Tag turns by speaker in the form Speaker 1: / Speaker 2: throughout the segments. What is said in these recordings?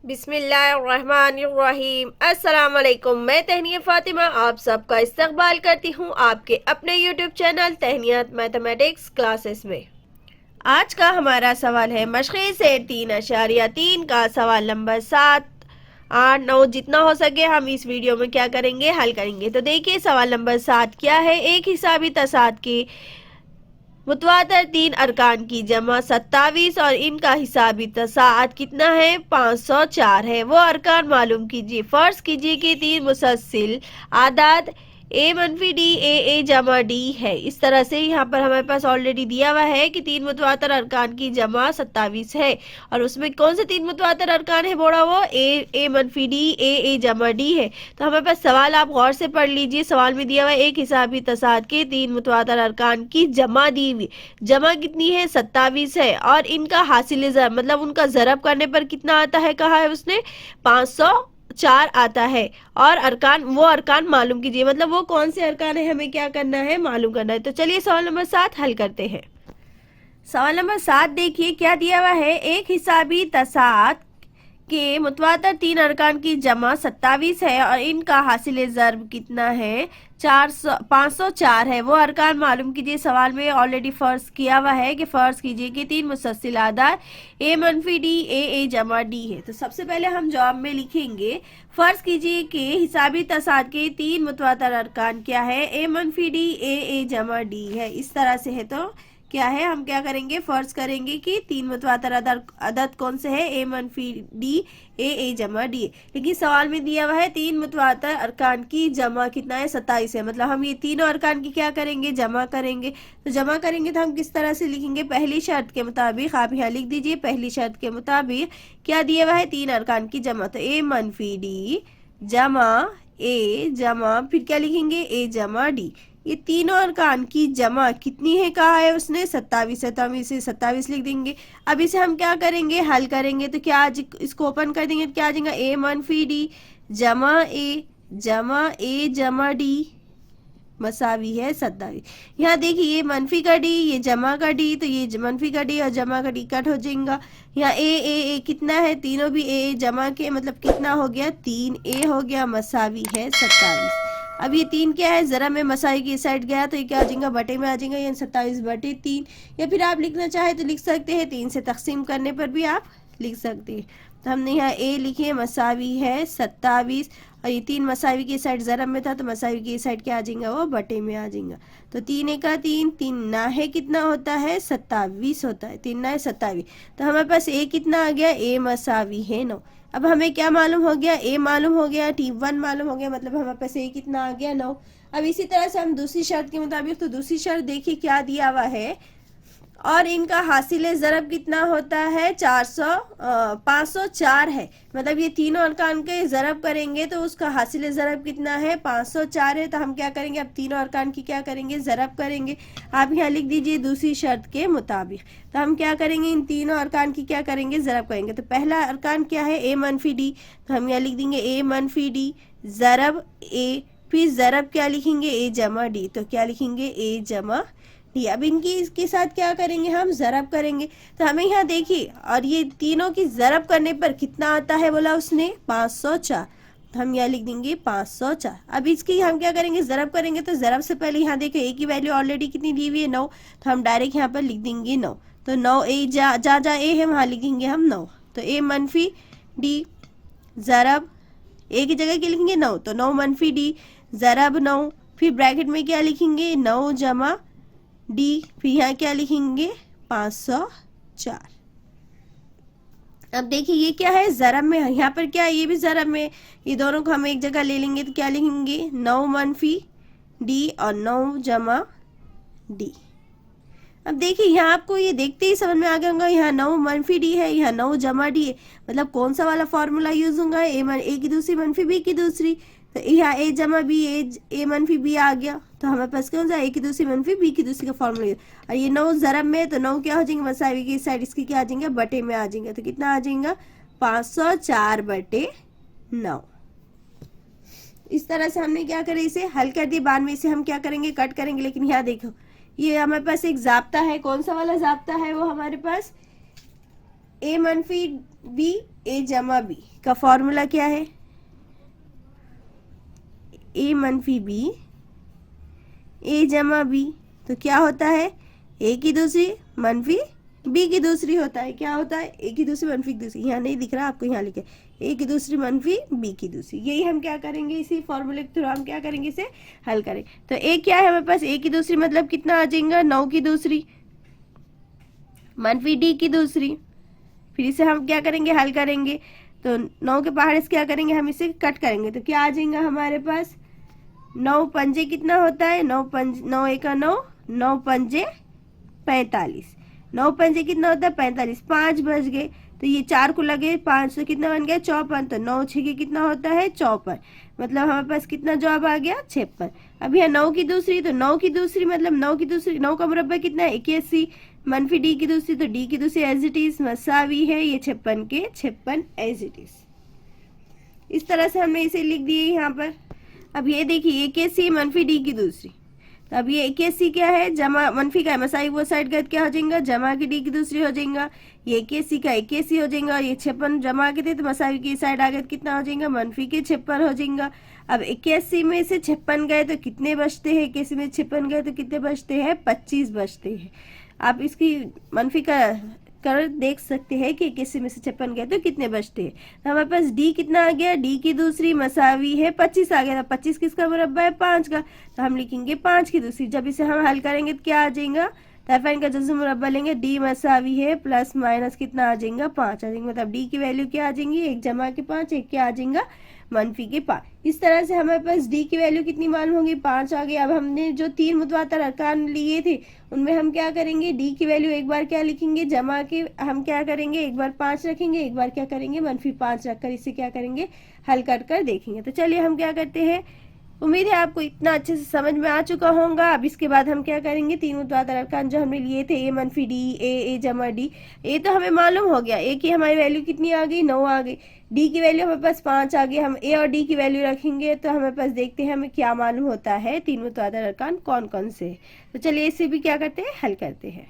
Speaker 1: बिस्मिल्लाहिर्रहमानिर्रहीम। अस्सलाम वालेकुम। मैं तहनिया फातिमा आप सबका इस्तकबाल करती हूँ आपके अपने यूट्यूब चैनल तहनियात मैथमेटिक्स क्लासेस में। आज का हमारा सवाल है मशक़े से 3.3 का सवाल नंबर 7, 8, 9 जितना हो सके हम इस वीडियो में क्या करेंगे, हल करेंगे। तो देखिए सवाल नंबर 7 क्या है। एक हिसाबी तसाद की मुतवातर 3 अरकान की जमा 27 और इनका हिसाबी तसाद कितना है, 504 है। वो अरकान मालूम कीजिए। फर्ज कीजिए कि 3 मुसलसिल आदाद ए मनफी डी ए जमा डी है। इस तरह से यहाँ पर हमारे पास ऑलरेडी दिया हुआ है कि 3 मुतवातर अरकान की जमा 27 है और उसमें कौन से 3 मुतवातर अरकान है बोला, वो ए मनफी डी ए जमा डी है। तो हमारे पास सवाल आप गौर से पढ़ लीजिए। सवाल में दिया हुआ है एक हिसाबी तसाद के 3 मुतवातर अरकान की जमा दी हुई। जमा कितनी है, 27 है और इनका हासिल ज़रब मतलब उनका ज़रब करने पर कितना आता है, कहा है उसने 504 आता है। और अरकान वो अरकान मालूम कीजिए, मतलब वो कौन से अरकान है हमें क्या करना है, मालूम करना है। तो चलिए सवाल नंबर 7 हल करते हैं। सवाल नंबर 7 देखिए क्या दिया हुआ है। एक हिसाबी तसाद के मुतवातर 3 अरकान की जमा 27 है और इनका हासिल ज़रब कितना है, 504 है। वो अरकान मालूम कीजिए। सवाल में ऑलरेडी फर्ज किया हुआ है कि फर्ज कीजिए कि 3 मुसलसिल आदाद ए मनफी डी ए जमा डी है। तो सबसे पहले हम जवाब में लिखेंगे फर्ज कीजिए कि हिसाबी तसाद के 3 मुतवातर अरकान क्या है, ए मनफी डी ए जमा डी है। इस तरह से है तो क्या है, हम क्या करेंगे, फर्ज करेंगे कि 3 मुतवातर अदद कौन से है, ए मनफी डी ए जमा डी। लेकिन सवाल में दिया हुआ है 3 मुतवातर अरकान की जमा कितना है, 27 है। मतलब हम ये तीनों अरकान की क्या करेंगे, जमा करेंगे। तो जमा करेंगे तो हम किस तरह से लिखेंगे, पहली शर्त के मुताबिक। आप यहाँ लिख दीजिए पहली शर्त के मुताबिक क्या दिया हुआ है, 3 अरकान की जमा। तो ए मनफी डी जमा ए जमा फिर क्या लिखेंगे, ए जमा डी। ये तीनों अरकान की जमा कितनी है, कहा है उसने 27 है। तो हम इसे 27 लिख देंगे। अब इसे हम क्या करेंगे, हल करेंगे। तो क्या आज इसको ओपन कर देंगे तो क्या आ जाएगा, ए मनफी डी जमा ए जमा डी मसावी है 27। यहाँ देखिए ये मनफी का डी, ये जमा का डी, तो ये मनफी का डी और जमा का डी कट हो जाएगा। यहाँ ए कितना है, तीनों भी ए जमा के मतलब कितना हो गया, 3 हो गया मसावी है 27। अब ये 3 क्या है, ज़रा में मसाई की साइड गया तो ये क्या आ जाएगा, बटे में आ जाएगा, यानी 27/3। या फिर आप लिखना चाहे तो लिख सकते हैं 3 से तकसीम करने पर भी आप लिख सकते हैं। तो हमने यहाँ ए लिखे मसावी है 27 और ये 3 मसावी की साइड ज़रब में था तो मसावी की साइड क्या आ जाएगा, वो बटे में आ जाएगा। तो 3 का 3, 3 ना है कितना होता है, 27 होता है। 3 ना है 27। तो हमारे पास ए कितना आ गया, ए मसावी है 9। अब हमें क्या मालूम हो गया, ए मालूम हो गया, T1 मालूम हो गया, मतलब हमारे पास ए कितना आ गया, 9। अब इसी तरह से हम दूसरी शर्त के मुताबिक, तो दूसरी शर्त देखिए क्या दिया हुआ है और इनका हासिल ज़रब कितना होता है, 504 है। मतलब ये तीनों अरकान के ज़रब करेंगे तो उसका हासिल ज़रब कितना है, 504 है। तो हम क्या करेंगे, अब तीनों अरकान की क्या करेंगे, ज़रब करेंगे। आप यहाँ लिख दीजिए दूसरी शर्त के मुताबिक। तो हम क्या करेंगे, इन तीनों अरकान की क्या करेंगे, ज़रब करेंगे। तो पहला अरकान क्या है, ए मनफी डी। तो हम यहाँ लिख देंगे ए मनफी डी ज़रब ए, फिर ज़रब क्या लिखेंगे, ए जमा डी। तो क्या लिखेंगे, ए जमा डी। अब इनकी इसके साथ क्या करेंगे, हम ज़रब करेंगे। तो हमें यहाँ देखिए और ये तीनों की ज़रब करने पर कितना आता है बोला उसने, 504। तो हम यहाँ लिख देंगे 504। अब इसकी हम क्या करेंगे, ज़रब करेंगे। तो ज़रब से पहले यहाँ देखो ए की वैल्यू ऑलरेडी कितनी दी हुई है, 9। तो हम डायरेक्ट यहाँ पर लिख देंगे 9। तो 9 ए जा ए है वहाँ लिखेंगे हम 9। तो ए मनफी डी ज़रब ए की जगह क्या लिखेंगे, 9। तो 9 मनफी डी ज़रब 9, फिर ब्रैकेट में क्या लिखेंगे, 9 जमा डी, फिर यहाँ क्या लिखेंगे, 504। अब देखिए ये क्या है, ज़रब में, यहाँ पर क्या है, ये भी ज़रब में। ये दोनों को हम एक जगह ले लेंगे तो क्या लिखेंगे, 9 मनफी डी और 9 जमा डी। अब देखिए यहाँ आपको ये देखते ही समझ में आ गया होगा, यहाँ 9 मनफी डी है, यहाँ 9 जमा डी है। मतलब कौन सा वाला फॉर्मूला यूज होगा, ए की दूसरी मनफी बी की दूसरी। तो यहाँ ए जमा बी, ए मनफी बी आ गया। तो हमारे पास कौन सा, ए की दूसरी मनफी बी की दूसरी का फॉर्मूला। और ये 9 ज़रब में, तो 9 क्या हो जाएंगे, मसावी की साइड इसकी क्या आ जाएंगे, बटे में आ जाएंगे। तो कितना आ जाएगा, 504/9। इस तरह से हमने क्या करें, इसे हल कर दिया। बाद में इसे हम क्या करेंगे, कट करेंगे। लेकिन यहाँ देखो ये हमारे पास एक ज़ाब्ता है, कौन सा वाला ज़ाब्ता है वो हमारे पास, ए मनफी बी ए जमा बी का फॉर्मूला क्या है? ए मनफी बी ए जमा बी, तो क्या होता है? ए की दूसरी मनफी बी की दूसरी होता है। क्या होता है? ए की दूसरी मनफी की दूसरी, यहाँ नहीं दिख रहा आपको, यहाँ लिखे ए की दूसरी मनफी बी की दूसरी। यही हम क्या करेंगे, इसी फॉर्मूले के थ्रू हम क्या करेंगे, इसे हल करें। तो ए क्या है हमारे पास? ए की दूसरी मतलब कितना आ जाएगा? 9 की दूसरी मनफी डी की दूसरी। फिर इसे हम क्या करेंगे, हल करेंगे। तो 9 के बाहर से क्या करेंगे, हम इसे कट करेंगे, तो क्या आ जाएगा हमारे पास? 9 पंजे कितना होता है? 9 एका 9, 9 पंजे 45। 9 पंजे कितना होता है? 45। 5 बच गए, तो ये 4 को लगे 5, तो कितना बन गया? 54। तो 9 6 कितना होता है? 54। मतलब हमारे पास कितना जवाब आ गया? 56। अब यहाँ 9 की दूसरी, तो 9 की दूसरी मतलब 9 की दूसरी, 9 का मुरब्बा कितना है? 81। मनफी डी की दूसरी, तो डी की दूसरी एज इट इज मसावी है ये 56 के 56 एज इट इज। इस तरह से हमने इसे लिख दिए यहाँ पर। अब ये देखिए 81 मनफी डी की दूसरी, तो अब ये 81 क्या है? जमा मनफी का है, मसाई वो साइड गए क्या हो जाएगा? जमा की डी की दूसरी हो जाएगा। ये 81 का 81 हो जाएगा, और ये 56 जमा के थे तो मसाई की साइड आ गए तो कितना हो जाएगा? मनफी के 56 हो जाएगा। अब 81 में से 56 गए तो कितने बचते हैं? 81 में 56 गए तो कितने बचते हैं? 25 बचते हैं। आप इसकी मनफी का कर देख सकते हैं कि 81 में से 56 गए तो कितने बचते हैं। तो हमारे पास डी कितना आ गया? डी की दूसरी मसावी है 25 आ गया था। 25 किसका मुरब्बा है? 5 का, तो हम लिखेंगे 5 की दूसरी। जब इसे हम हल करेंगे तो क्या आ जाएगा? तरफाइन का जैसे मुरब्बा लेंगे, डी मसावी है प्लस माइनस कितना आ जाएगा? 5 आ जाएगा। मतलब डी की वैल्यू क्या आ जाएंगी? एक जमा के 5, एक क्या आ जाएगा? मनफी के 5। इस तरह से हमारे पास डी की वैल्यू कितनी मालूम होगी? 5 आ गई। अब हमने जो 3 मुतवातर अरकान लिए थे उनमें हम क्या करेंगे? डी की वैल्यू एक बार क्या लिखेंगे? जमा के हम क्या करेंगे? एक बार 5 रखेंगे, एक बार क्या करेंगे? मनफी 5 रखकर इसे क्या करेंगे? हल कर देखेंगे। तो चलिए हम क्या करते हैं। उम्मीद है आपको इतना अच्छे से समझ में आ चुका होगा। अब इसके बाद हम क्या करेंगे? 3 मुतवातर अरकान जो हमने लिए थे, ए मनफी डी, ए जमा डी, ए तो हमें मालूम हो गया। ए की हमारी वैल्यू कितनी आ गई? 9 आ गई। डी की वैल्यू हमारे पास 5 आ गई। हम ए और डी की वैल्यू रखेंगे तो हमारे पास देखते हैं हमें क्या मालूम होता है। 3 मुतवातर अरकान कौन कौन से। तो चलिए इसे भी क्या करते हैं? हल करते हैं।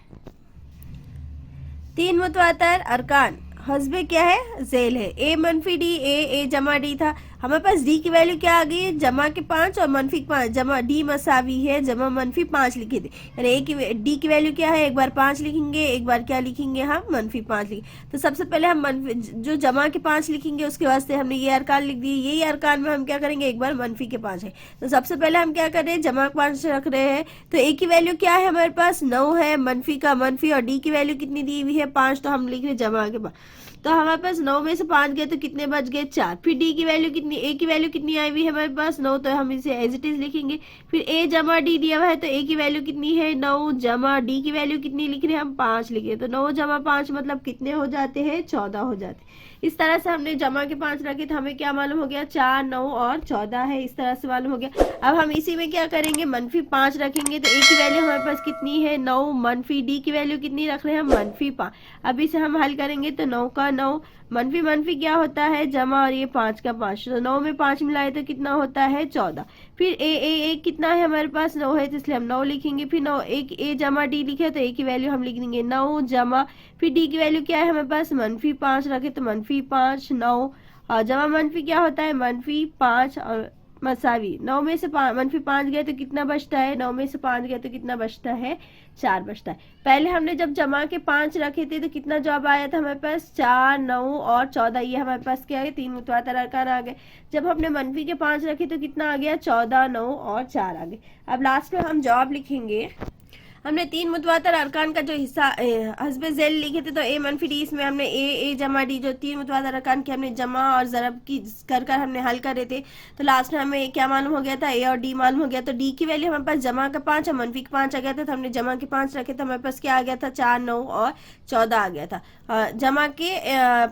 Speaker 1: 3 मुतवातर अरकान हस्बे क्या है? जेल है। ए मनफी डी, ए जमा डी था। हमारे पास डी की वैल्यू क्या आ गई? जमा के 5 और मनफी 5। जमा डी मसावी है जमा मनफी 5 लिखे थे, यानी ए की डी की वैल्यू क्या है? एक बार 5 लिखेंगे, एक बार क्या लिखेंगे? हम मनफी 5 लिखेंगे। तो सबसे पहले हम मनफी जो जमा के 5 लिखेंगे उसके वास्ते हमने ये अरकान लिख दिए। यही अरकान में हम क्या करेंगे? एक बार मनफी के 5 है, तो सबसे पहले हम क्या कर रहे हैं? जमा के 5 रख रहे हैं। तो ए की वैल्यू क्या है हमारे पास? 9 है। मनफी का मनफी, और डी की वैल्यू कितनी दी हुई है? 5, तो हम लिख रहे जमा के 5। तो हमारे पास 9 में से 5 गए तो कितने बच गए? 4। फिर डी की वैल्यू कितनी, ए की वैल्यू कितनी आई हुई है हमारे पास? 9, तो हम इसे एज इट इज लिखेंगे। फिर ए जमा डी दिया हुआ है, तो ए की वैल्यू कितनी है? 9 जमा डी की वैल्यू कितनी लिख रहे हैं हम? 5 लिख रहे हैं। तो 9 जमा 5 मतलब कितने हो जाते हैं? 14 हो जाते हैं। इस तरह से हमने जमा के 5 रखे तो हमें क्या मालूम हो गया? 4, 9 और 14 है। इस तरह से मालूम हो गया। अब हम इसी में क्या करेंगे? मनफी 5 रखेंगे, तो ए की वैल्यू हमारे पास कितनी है? 9। मनफी डी की वैल्यू कितनी रख रहे हैं हम? मनफी 5। अब इसे हम हल करेंगे तो 9 का 9 मनफी मनफी क्या होता है? जमा, और ये 5 का 5, तो 9 में 5 मिलाए तो कितना होता है? 14। फिर ए कितना है हमारे पास? 9 है, तो इसलिए हम 9 लिखेंगे। फिर 9 एक ए जमा डी लिखे तो ए की वैल्यू हम लिख देंगे 9 जमा, फिर डी की वैल्यू क्या है हमारे पास? मनफी 5 रखे तो मनफी 5 9, और जमा मनफी क्या होता है? मनफी 5 और मसावी। 9 में से मनफी 5 गए तो कितना बचता है? 9 में से 5 गए तो कितना बचता है? 4 बचता है। पहले हमने जब जमा के 5 रखे थे तो कितना जवाब आया था हमारे पास? 4, 9 और 14। ये हमारे पास क्या है? 3 मुतवातर अरकान आ गए। जब हमने मनफी के 5 रखे तो कितना आ गया? 14, 9 और 4 आ गए। अब लास्ट में हम जवाब लिखेंगे। हमने 3 मुतवातर अरकान का जो हिस्सा हस्बे जेल लिखे थे, तो ए मनफी डी, इसमें हमने ए जमा डी जो 3 मुतवातर अरकान के हमने जमा और ज़रब की कर हमने हल करे थे। तो लास्ट में हमें क्या मालूम हो गया था? ए और डी मालूम हो गया। तो डी की वैल्यू हमारे पास जमा का 5 और मनफी का 5 आ गया था, तो हमने जमा के 5 रखे तो हमारे पास क्या आ गया था? 4, 9 और 14 आ गया था। जमा के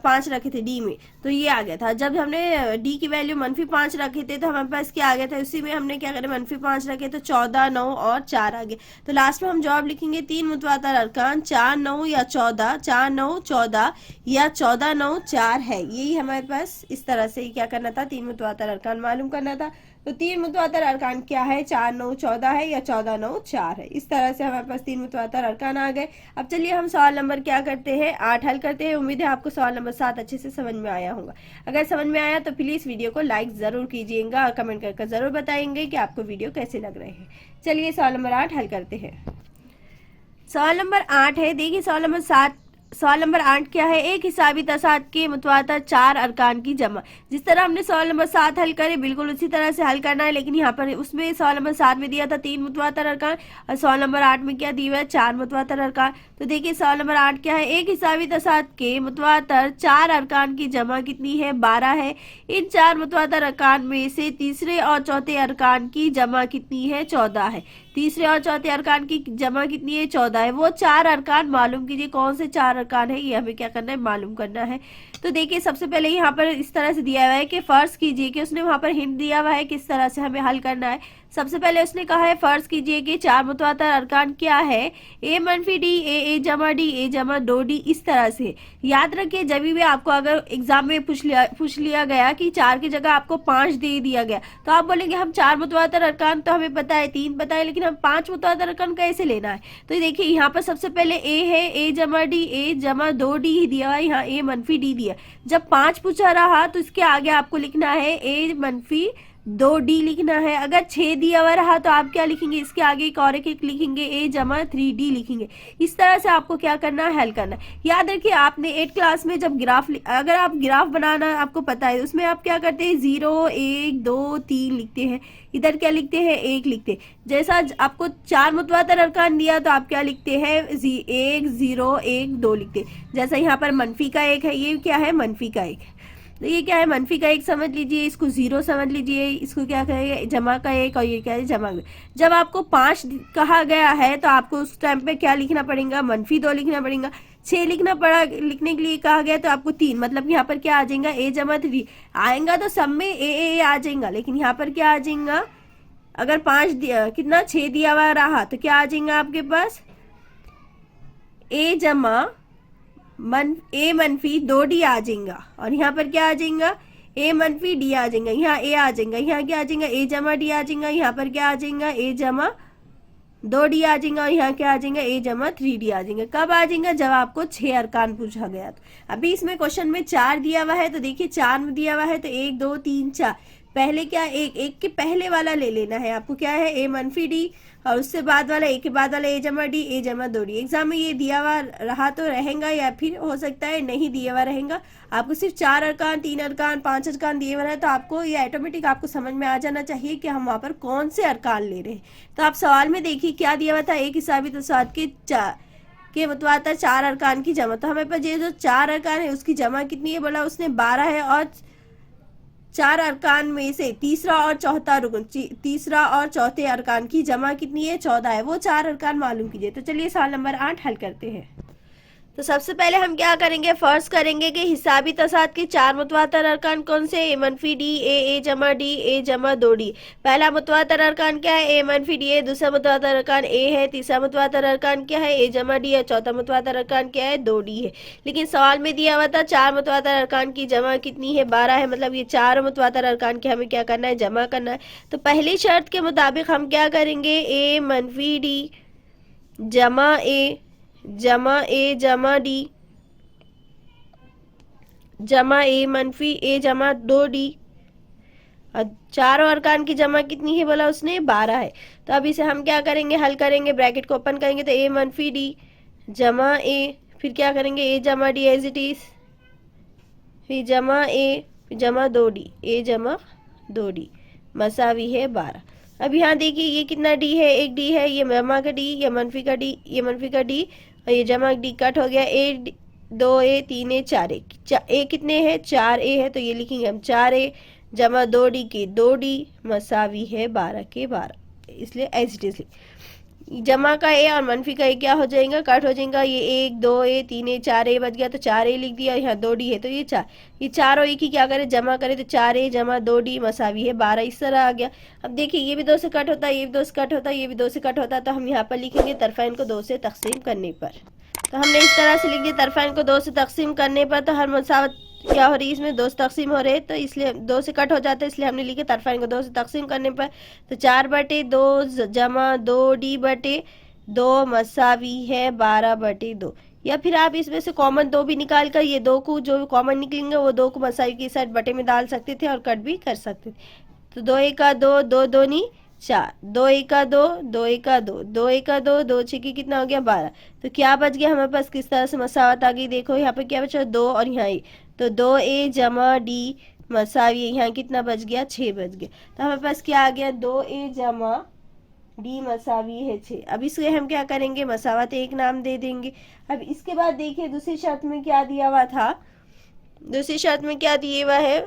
Speaker 1: 5 रखे थे डी में, तो ये आ गया था। जब हमने डी की वैल्यू मनफी 5 रखे थे तो हमारे पास क्या आ गया था? उसी में हमने क्या करें? मनफी 5 रखे तो 14, 9 और 4 आ गए। तो लास्ट में हम जवाब लिखेंगे 3 मुतवातर अरकान 4, 9 या 14, 4, 9, 14 या 14, 9, 4 है। यही हमारे पास इस तरह से क्या करना था? 3 मुतवातर अरकान मालूम करना था। तो 3 मुतवातर अरकान क्या है, 4 9 14 है या 14 9 4 है। इस तरह से हमारे पास 3 मुतवातर अरकान आ गए। अब चलिए हम सवाल नंबर क्या करते हैं, 8 हल करते हैं। उम्मीद है आपको सवाल नंबर 7 अच्छे से समझ में आया होगा। अगर समझ में आया तो प्लीज़ वीडियो को लाइक ज़रूर कीजिएगा और कमेंट करके ज़रूर बताएंगे कि आपको वीडियो कैसे लग रहे हैं। चलिए सवाल नंबर 8 हल करते हैं। सवाल नंबर 8 है, देखिए सवाल नंबर 8 क्या है, एक हिसाबी तसाद के मुतवातर 4 अरकान की जमा। जिस तरह हमने सवाल नंबर 7 हल करे बिल्कुल उसी तरह से हल करना है, लेकिन यहाँ पर उसमें सवाल नंबर 7 में दिया था 3 मुतवातर अरकान और सवाल नंबर 8 में क्या दिया है, 4 मुतवातर अरकान। तो देखिए सवाल नंबर 8 क्या है, एक हिसाबी तसाद के मुतवातर 4 अरकान की जमा कितनी है, 12 है। इन 4 मुतवातर अरकान में से तीसरे और चौथे अरकान की जमा कितनी है, 14 है। तीसरे और चौथे अरकान की जमा कितनी है, 14 है। वो 4 अरकान मालूम कीजिए, कौन से 4 अरकान है ये हमें क्या करना है, मालूम करना है। तो देखिए सबसे पहले यहाँ पर इस तरह से दिया हुआ है कि फर्ज कीजिए कि उसने वहां पर हिंट दिया हुआ है किस तरह से हमें हल करना है। सबसे पहले उसने कहा है फर्ज कीजिए कि 4 मुतवातर अरकान क्या है, ए मनफी डी, ए जमा डी, ए जमा 2 डी। इस तरह से याद रखिए, जब भी आपको अगर एग्जाम में पूछ लिया गया कि 4 की जगह आपको 5 दे दिया गया तो आप बोलेंगे हम 4 मुतवातर अरकान तो हमें पता है, 3 पता है, लेकिन हम 5 मुतवातर अरकान कैसे लेना है। तो देखिए यहाँ पर सबसे पहले ए है, ए जमा डी, ए जमा 2 डी ही दिया हुआ है, यहाँ ए मनफी डी दिया। जब 5 पूछा रहा तो इसके आगे आपको लिखना है ए मनफी 2 डी लिखना है। अगर 6 दिया हुआ रहा तो आप क्या लिखेंगे, इसके आगे एक और एक लिखेंगे, ए जमा 3 डी लिखेंगे। इस तरह से आपको क्या करना है, हल करना है। याद रखिए आपने 8 क्लास में जब अगर आप ग्राफ बनाना आपको पता है, उसमें आप क्या करते हैं, 0 1 2 3 लिखते हैं। इधर क्या लिखते हैं, 1 लिखते हैं। जैसा आपको 4 मुतवातर अरकान दिया तो आप क्या लिखते हैं, 1 0 1 2 लिखते हैं। जैसा यहाँ पर मनफी का 1 है, ये क्या है, मनफी का 1 है। तो ये क्या है, मनफी का 1 समझ लीजिए, इसको 0 समझ लीजिए, इसको क्या कहेंगे, जमा का 1, और ये क्या है, जमा का। जब आपको 5 कहा गया है तो आपको उस टाइम पे क्या लिखना पड़ेगा, मनफी 2 लिखना पड़ेगा। 6 लिखने के लिए कहा गया तो आपको 3, मतलब यहाँ पर क्या आ जाएगा, ए जमा 3 आएगा तो सब में ए आ जाएगा, लेकिन यहाँ पर क्या आ जाएगा, अगर 5 कितना 6 दिया हुआ रहा तो क्या आ जाएगा आपके पास, ए जमा ए मनफी 2 डी आ जाएगा। और यहाँ पर क्या आ जाएगा, ए मनफी डी आ जाएगा। यहाँ ए आ जाएगा, यहाँ क्या आ जाएगा, ए जमा डी आ जाएगा। यहाँ पर क्या आ जाएगा, ए जमा 2 डी आ जाएगा। और यहाँ क्या आ जाएगा, ए जमा 3 डी आ जाएगा। कब आ जाएगा, जब आपको 6 अरकान पूछा गया। तो अभी इसमें क्वेश्चन में 4 दिया हुआ है, तो देखिए 4 में दिया हुआ है तो 1 2 3 4, पहले क्या एक के पहले वाला ले लेना है आपको, क्या है, ए मनफी डी, और उससे बाद वाला एक के बाद वाला ए जमा डी, ए जमा 2 डी। एग्जाम में ये दिया हुआ रहा तो रहेगा, या फिर हो सकता है नहीं दिया हुआ रहेगा। आपको सिर्फ 4 अरकान 3 अरकान 5 अरकान दिए हुए रहे तो आपको ये ऑटोमेटिक आपको समझ में आ जाना चाहिए कि हम वहाँ पर कौन से अरकान ले रहे हैं। तो आप सवाल में देखिए क्या दिया हुआ था, एक हिसाबी तसाद के मुतवातर 4 अरकान की जमा। तो हमें पास ये जो 4 अरकान है उसकी जमा कितनी है, बोला उसने 12 है। और 4 अरकान में से तीसरा और चौथे अरकान की जमा कितनी है, 14 है। वो 4 अरकान मालूम कीजिए। तो चलिए सवाल नंबर 8 हल करते हैं। तो सबसे पहले हम क्या करेंगे, फर्ज करेंगे कि हिसाबी तसाद के 4 मुतवातर अरकान कौन से, ए मनफी डी, ए जमा डी, ए जमा 2 डी। पहला मुतवातर अरकान क्या है, ए मनफी डी है। दूसरा मुतवातर अरकान ए है। तीसरा मुतवातर अरकान क्या है, ए जमा डी है। चौथा मुतवातर अरकान क्या है, 2 डी है। लेकिन सवाल में दिया हुआ था 4 मुतवातर अरकान की जमा कितनी है, 12 है। मतलब ये 4 मुतवातर अरकान के हमें क्या करना है, जमा करना है। तो पहली शर्त के मुताबिक हम क्या करेंगे, ए मनफी डी जमा ए जमा डी जमा ए मनफी ए जमा 2 डी। और 4 अरकान की जमा कितनी है, बोला उसने 12 है। तो अब इसे हम क्या करेंगे, हल करेंगे, ब्रैकेट को ओपन करेंगे तो ए मनफी डी जमा ए, फिर क्या करेंगे, ए जमा डी एज इट इज, फिर जमा ए जमा 2 डी, ए जमा 2 डी मसावी है 12। अब यहाँ देखिए ये कितना डी है, एक डी है, ये जमा का डी, ये मनफी का डी, ये मनफी का डी, और ये जमा डी कट हो गया। ए 2 ए 3 ए 4 ए कितने हैं, 4 ए है। तो ये लिखेंगे हम 4 ए जमा 2 डी की 2 डी मसावी है 12 के 12, इसलिए एज इट इज। जमा का ए और मनफी का ए क्या हो जाएगा, कट हो जाएगा। ये 1 2 ए 3 ए 4 ए बच गया, तो 4 ए लिख दिया। यहाँ 2 डी है तो ये 4, ये 4 और 1 ही क्या करे, जमा करे। तो 4 ए जमा 2 डी मसावी है 12, इस तरह आ गया। अब देखिए ये भी 2 से कट होता है, ये भी 2 से कट होता है, ये भी 2 से कट होता है। तो हम यहाँ पर लिखेंगे तरफैन को 2 से तकसीम करने पर। तो हमने इस तरह से लिख दिया, तरफैन को 2 से तकसीम करने पर तो हर तो क्या हो रही है, इसमें दो से तकसीम हो रहे हैं, तो इसलिए दो से कट हो जाता है, इसलिए हमने लिखे तरफाइन को दो से तकसीम करने पर। तो 4/2 जमा 2D/2 मसावी है 12/2। या फिर आप इसमें से कॉमन दो भी निकाल कर ये दो को जो कॉमन निकलेंगे वो दो को मसावी की साइड बटे में डाल सकते थे और कट भी कर सकते थे। तो 2 1 2 2 2 4, 2 1 2 2 1 2 2 1 2 2 6 की कितना हो गया 12। तो क्या बच गया हमारे पास, किस तरह से मसावत आ गई, देखो यहाँ पे क्या बचा 2 और यहाँ ए, तो 2A जमा D मसावी, यहाँ कितना बच गया 6 बच गया। तो हमारे पास क्या आ गया 2A जमा D मसावी है 6। अब इसके हम क्या करेंगे, मसावत एक नाम दे देंगे। अब इसके बाद देखिए दूसरी शर्त में क्या दिया हुआ था, दूसरी शर्त में क्या दिए हुआ है,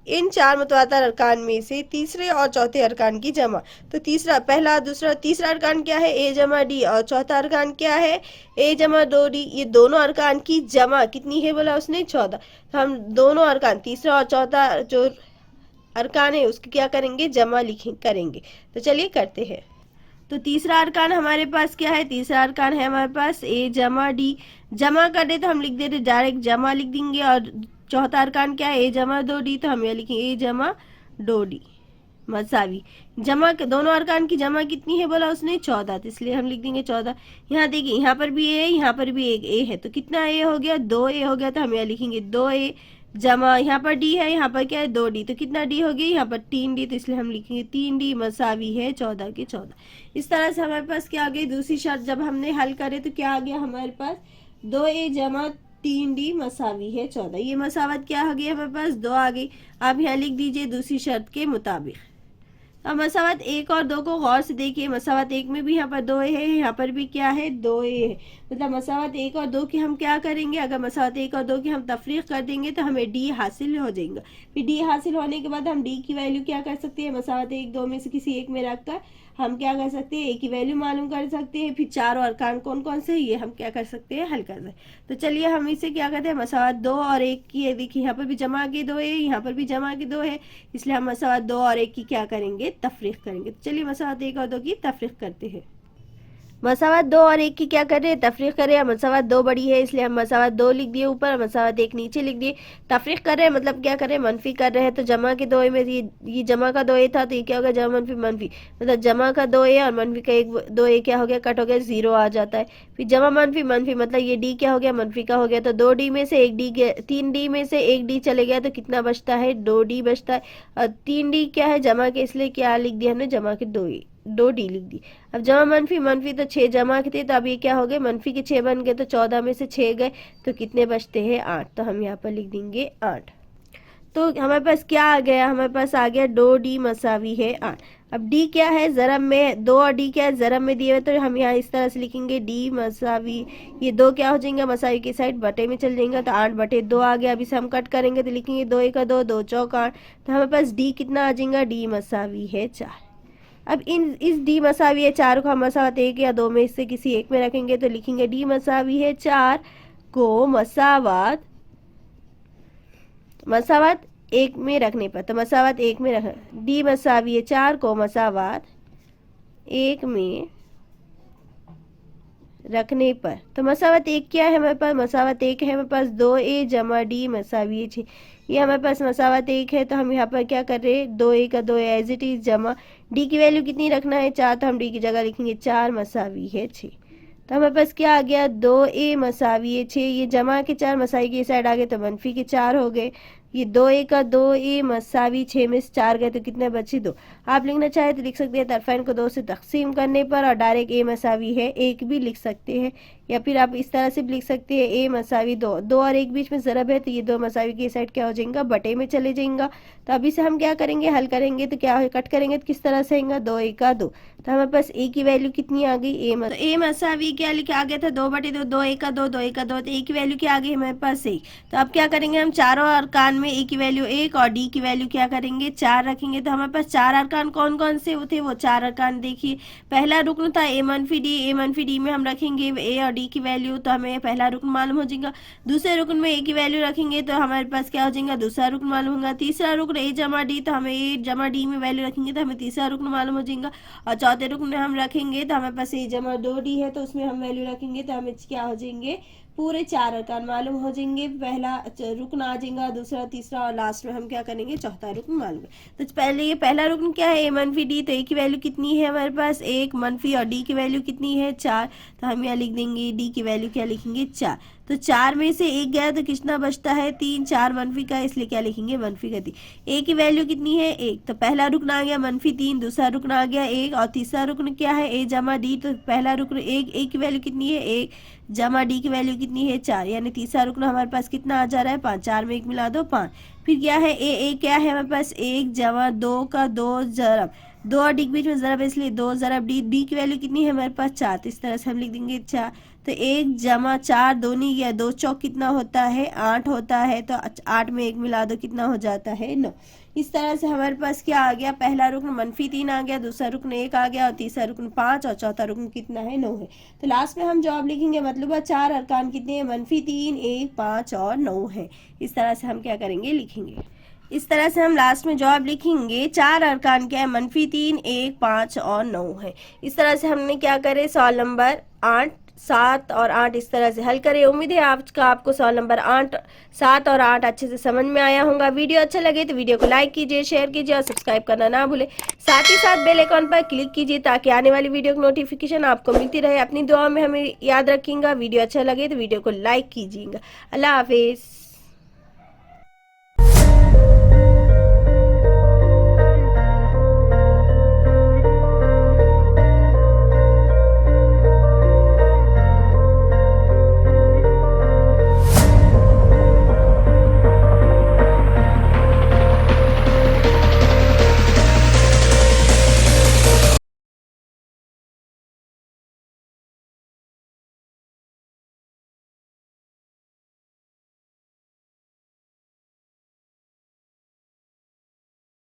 Speaker 1: इन चार मुतवातर अरकान में से तीसरे और चौथे अरकान की जमा। तो तीसरा, पहला दूसरा तीसरा अरकान क्या है A जमा D, और चौथा अरकान क्या है A जमा 2D। ये दोनों अरकान की जमा कितनी है बोला उसने 14। तो हम दोनों अरकान तीसरा और चौथा जो अरकान है उसकी क्या करेंगे, जमा लिखें करेंगे। तो चलिए करते हैं। तो तीसरा अरकान हमारे पास क्या है, तीसरा अरकान है हमारे पास A जमा D। जमा कर दे तो हम लिख देते डायरेक्ट जमा लिख देंगे। और चौथा अरकान क्या है A जमा 2D, तो हम ये लिखेंगे A जमा 2D मसावी। जमा के दोनों अरकान की जमा कितनी है बोला उसने 14, तो इसलिए हम लिख देंगे 14। यहाँ देखिए यहाँ पर भी A है, यहाँ पर भी एक A है, तो कितना A हो गया 2A हो गया। तो हम यहाँ लिखेंगे 2A जमा, यहाँ पर D है, यहाँ पर क्या है 2D, तो कितना D हो गया यहाँ पर 3D, तो इसलिए हम लिखेंगे 3D मसावी है 14 के 14। इस तरह से हमारे पास क्या आ गई दूसरी शर्त, जब हमने हल करे तो क्या आ गया हमारे पास 2A जमा 3D मसावी है 14। ये मसावत क्या आ गई हमारे पास 2 आ गई। आप यहाँ लिख दीजिए दूसरी शर्त के मुताबिक। अब मसावत एक और दो को गौर से देखिए, मसावत एक में भी यहाँ पर 2A है, यहाँ पर भी क्या है 2A है। मतलब मसावत एक और दो की हम क्या करेंगे, अगर मसावत एक और दो की हम तफरीक कर देंगे तो हमें D हासिल हो जाएगा। फिर D हासिल होने के बाद हम D की वैल्यू क्या कर सकते हैं, मसावत एक दो में से किसी एक में रख कर हम क्या कर सकते हैं, A की वैल्यू मालूम कर सकते हैं। फिर चारों अरकान कौन कौन से ये हम क्या कर सकते हैं, हल कर सकते हैं। तो चलिए हम इसे क्या करते हैं, मसावत 2 और 1 की है, देखिए यहाँ पर भी जमा के 2 है, यहाँ पर भी जमा के 2 है, इसलिए हम मसावत 2 और 1 की क्या करेंगे, तफरीक करेंगे। तो चलिए मसावत 1 और 2 की तफरीक करते हैं। मसावत 2 और 1 की क्या कर रहे हैं, तफरीक कर रहे हैं। मसावत 2 बड़ी है इसलिए हम मसावत 2 लिख दिए ऊपर, मसावत 1 नीचे लिख दिए। तफरीक कर रहे हैं मतलब क्या कर रहे हैं, मनफी कर रहे हैं। तो जमा के 2 में ये जमा का 2 था, तो ये क्या होगा जमा मनफी मनफी, मतलब जमा का 2 और मनफी का 2 क्या हो गया, कट हो गया, 0 आ जाता है। फिर जमा मनफी मनफी मतलब ये D क्या हो गया, मनफी का हो गया। तो 2D में से 1D गया, 3D में से 1D चले गया, तो कितना बचता है 2D बचता है। और 3D क्या है जमा के, इसलिए क्या लिख दिया हमने, जमा के 2D लिख दी। अब जमा मनफी मनफी तो 6 जमा के थे, तो अब ये क्या हो गए, मनफी के 6 बन गए, तो 14 में से 6 गए, तो कितने बचते हैं 8। तो हम यहाँ पर लिख देंगे 8। तो हमारे पास क्या आ गया, हमारे पास आ गया 2D मसावी है 8। अब D क्या है ज़रब में, 2 और D क्या है ज़रब में दिए हुए, तो हम यहाँ इस तरह से लिखेंगे D मसावी, ये 2 क्या हो जाएंगे मसावी की साइड बटे में चल जाएंगे, तो 8/2 आ गया। अब इसे हम कट करेंगे तो लिखेंगे 2 1 2 2 चौक 8। तो हमारे पास D कितना आ जाएगा, D मसावी है 4। अब इस D मसावी है 4 को हम मसावत 1 या 2 में से किसी एक में रखेंगे, तो लिखेंगे D मसावी है 4 को मसावत मसावत 1 में रखने पर, तो मसावत 1 में रख, D मसावी है 4 को मसावत 1 में रखने पर। तो मसावत 1 क्या है हमारे पास, मसावत 1 है हमारे पास 2A जमा D मसावी 6। ये हमारे पास मसावत 1 है, तो हम यहाँ पर क्या कर रहे हैं 2A का 2 एज इट इज जमा D की वैल्यू कितनी रखना है 4, तो हम D की जगह लिखेंगे 4 मसावी है 6। तो हमारे पास क्या आ गया 2A मसावी है 6, ये जमा के 4 मसावी की साइड आ गए, तो मनफी के 4 हो गए। ये 2A का 2A मसावी 6 में से 4 गए, तो कितने बचे 2। आप लिखना चाहे तो लिख सकते हैं तरफाइन को 2 से तकसीम करने पर, और डायरेक्ट A मसावी है 1 भी लिख सकते हैं, या फिर आप इस तरह से भी लिख सकते हैं A मसावी 2, 2 और 1 बीच में ज़रब है, तो ये 2 मसावी की साइड क्या हो जाएगा, बटे में चले जाएगा। तो अभी से हम क्या करेंगे, हल करेंगे तो क्या कट करेंगे तो किस तरह से आएगा 2 1 2। तो हमारे पास A की वैल्यू कितनी आ गई, A मसावी क्या लिखा आ गया था 2/2, 2 1 2 2 1 2, तो A की वैल्यू क्या आ गई हमारे पास 1। तो अब क्या करेंगे हम चारों अरकान में A की वैल्यू 1 और D की वैल्यू क्या करेंगे 4 रखेंगे। तो हमारे पास 4 अरकान कौन कौन से थे, वो 4 अरकान देखिए। पहला रुकन था A मनफी D में हम रखेंगे A और D की वैल्यू, तो हमें पहला रुकन मालूम हो जाएगा। दूसरे रुकन में A की वैल्यू रखेंगे तो हमारे पास क्या हो जाएगा, दूसरा रुकन मालूम होगा। तीसरा रुकन A जमा D, तो हमें A जमा D में वैल्यू रखेंगे तो हमें तीसरा रुकन मालूम हो जाएगा। और चौथे रुकन में हम रखेंगे तो हमारे पास A जमा 2D है, तो उसमें हम वैल्यू रखेंगे तो हमें क्या हो जाएंगे पूरे 4 अरकान मालूम हो जाएंगे। पहला रुकन आ जाएगा, दूसरा, तीसरा और लास्ट में हम क्या करेंगे, चौथा रुकन मालूम है। तो पहले ये पहला रुकन क्या है, a मनफी डी। तो a की वैल्यू कितनी है हमारे पास, 1 मनफी, और d की वैल्यू कितनी है, 4। तो हम यहाँ लिख देंगे d की वैल्यू क्या लिखेंगे, 4। तो 4 में से 1 गया तो कितना बचता है, 3। 4 मनफी का, इसलिए क्या लिखेंगे, मनफी का 3। a की वैल्यू कितनी है, 1। तो पहला रुकन आ गया मनफी 3, दूसरा रुकन आ गया 1, और तीसरा रुकन क्या है, a जमा d। तो पहला रुकन 1, a की वैल्यू कितनी है, 1 जमा d की वैल्यू कितनी है, 4। यानी तीसरा रुकन हमारे पास कितना आ जा रहा है, 5। 4 में 1 मिला दो, 5। फिर क्या है, a क्या है हमारे पास, 1 जमा 2 का 2 जरब 2 और डी के बीच में जरब है, इसलिए 2 जरब डी की वैल्यू कितनी है हमारे पास, 4। तो इस तरह से हम लिख देंगे 4। तो 1 जमा 4, 2 नहीं गया, 2 चौक कितना होता है, 8 होता है। तो 8 में 1 मिला दो, कितना हो जाता है, 9। इस तरह से हमारे पास क्या आ गया, पहला रुकन मनफी 3 आ गया, दूसरा रुकन 1 आ गया, और तीसरा रुकन 5, और चौथा रुकन कितना है, 9 है। तो लास्ट में हम जवाब लिखेंगे, मतलब 4 अरकान कितने हैं, मनफी 3, 1, 5 और 9 है। इस तरह से हम क्या करेंगे, लिखेंगे। इस तरह से हम लास्ट में जवाब लिखेंगे। 4 अरकान क्या है, मनफी 3, 1, 5 और 9 है। इस तरह से हमने क्या करे, सवाल नंबर 8, 7 और 8 इस तरह से हल करें। उम्मीद है आज का आपको सवाल नंबर 8, 7 और 8 अच्छे से समझ में आया होगा। वीडियो अच्छा लगे तो वीडियो को लाइक कीजिए, शेयर कीजिए और सब्सक्राइब करना ना भूले। साथ ही साथ बेल आइकॉन पर क्लिक कीजिए ताकि आने वाली वीडियो की नोटिफिकेशन आपको मिलती रहे। अपनी दुआ में हमें याद रखिएगा। वीडियो अच्छा लगे तो वीडियो को लाइक कीजिएगा। अल्लाह हाफिज।